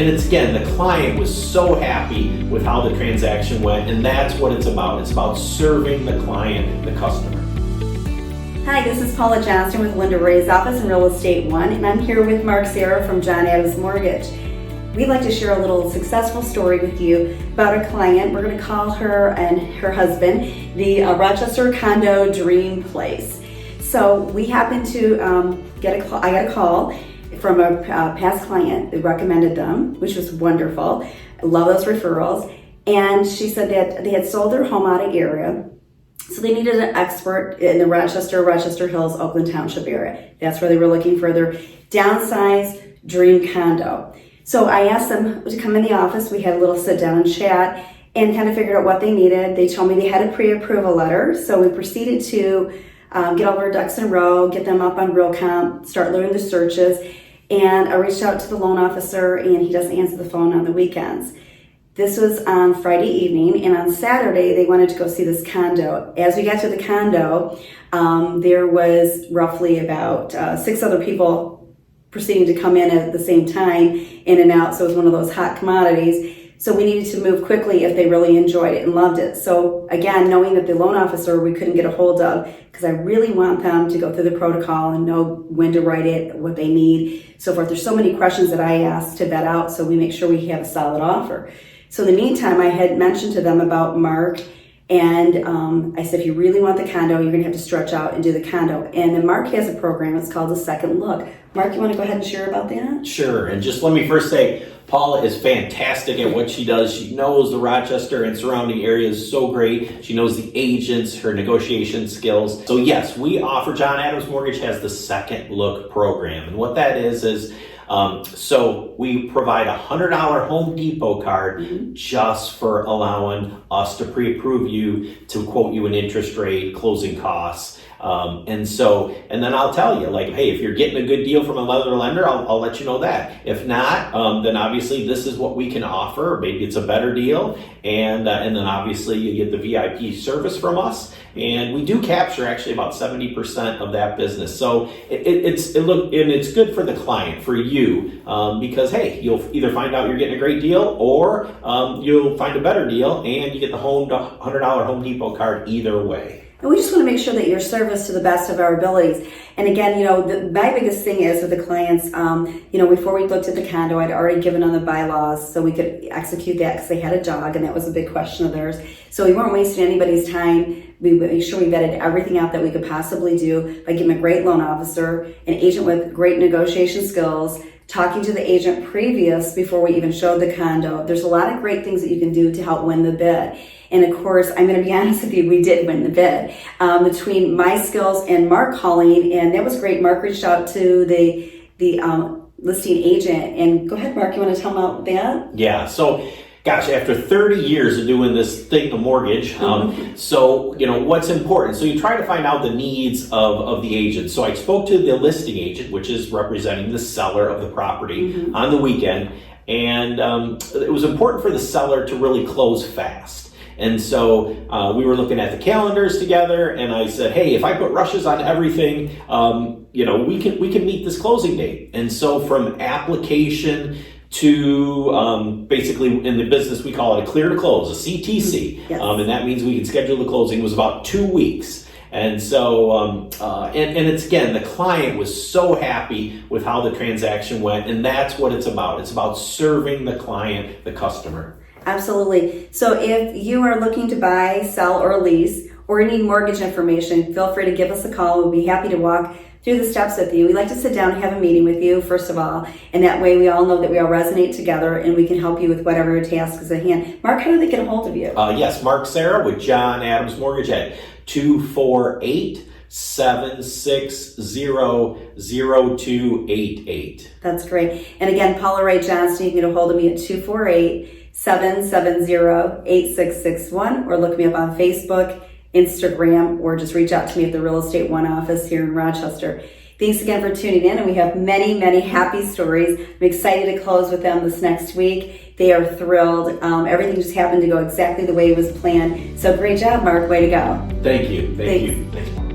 it's again, the client was so happy with how the transaction went, and that's what it's about. It's about serving the client, the customer. Hi, this is Paula Johnston with Linda Rea's office in Real Estate One, and I'm here with Mark Sera from John Adams Mortgage. We'd like to share a little successful story with you about a client. We're going to call her and her husband the Rochester condo dream place. So we happened to I got a call from a past client that recommended them, which was wonderful. I love those referrals. And she said that they had sold their home out of area, so they needed an expert in the Rochester Hills, Oakland Township area. That's where they were looking for their downsized dream condo. So I asked them to come in the office. We had a little sit down and chat and kind of figured out what they needed. They told me they had a pre-approval letter, so we proceeded to get all our ducks in a row, get them up on RealComp, start learning the searches. And I reached out to the loan officer, and he doesn't answer the phone on the weekends. This was on Friday evening, and on Saturday they wanted to go see this condo. As we got to the condo, there was roughly about 6 other people proceeding to come in at the same time, in and out, so it was one of those hot commodities. So we needed to move quickly if they really enjoyed it and loved it. So again, knowing that the loan officer we couldn't get a hold of, because I really want them to go through the protocol and know when to write it, what they need, so forth. There's so many questions that I asked to vet out, so we make sure we have a solid offer. So in the meantime, I had mentioned to them about Mark, and I said, if you really want the condo, you're gonna have to stretch out and do the condo. And then Mark has a program, it's called the Second Look. Mark, you wanna go ahead and share about that? Sure, and just let me first say, Paula is fantastic at what she does. She knows the Rochester and surrounding areas so great. She knows the agents, her negotiation skills. So yes, we offer, John Adams Mortgage has the Second Look program. And what that is so we provide a $100 Home Depot card just for allowing us to pre-approve you, to quote you an interest rate, closing costs. And then I'll tell you, like, hey, if you're getting a good deal from another lender, I'll let you know that. If not, then obviously this is what we can offer. Maybe it's a better deal. And then obviously you get the VIP service from us. And we do capture actually about 70% of that business. So it's good for the client, for you, because hey, you'll either find out you're getting a great deal, or you'll find a better deal and you get the $100 Home Depot card either way. And we just want to make sure that you're serviced to the best of our abilities. And again, my biggest thing is with the clients, before we looked at the condo, I'd already given them the bylaws so we could execute that, because they had a dog and that was a big question of theirs. So we weren't wasting anybody's time. We made sure we vetted everything out that we could possibly do by giving a great loan officer, an agent with great negotiation skills, talking to the agent previous before we even showed the condo. There's a lot of great things that you can do to help win the bid. And of course, I'm going to be honest with you, we did win the bid. Between my skills and Mark calling, and that was great. Mark reached out to the listing agent. And go ahead, Mark, you want to tell them about that? Yeah, so gosh, after 30 years of doing this thing, the mortgage, so what's important? So you try to find out the needs of the agent. So I spoke to the listing agent, which is representing the seller of the property on the weekend. And it was important for the seller to really close fast. And so we were looking at the calendars together, and I said, hey, if I put rushes on everything, we can meet this closing date. And so from application to basically in the business we call it a clear to close, a CTC, Yes. And that means we can schedule the closing, was about 2 weeks. And so and it's again, the client was so happy with how the transaction went, and that's what it's about. It's about serving the client, the customer. Absolutely. So if you are looking to buy, sell, or lease, or need mortgage information, feel free to give us a call. We'll be happy to walk through the steps with you. We like to sit down and have a meeting with you, first of all, and that way we all know that we all resonate together and we can help you with whatever your task is at hand. Mark, how do they get a hold of you? Yes, Mark Sera with John Adams Mortgage at 248-760-0288. That's great. And again, Paula Rea Johnston, you can get a hold of me at 248-770-8661, or look me up on Facebook, Instagram, or just reach out to me at the Real Estate One office here in Rochester. Thanks again for tuning in, and we have many, many happy stories. I'm excited to close with them this next week. They are thrilled. Everything just happened to go exactly the way it was planned. So great job, Mark. Way to go. Thank you. Thank Thanks. you. Thank you.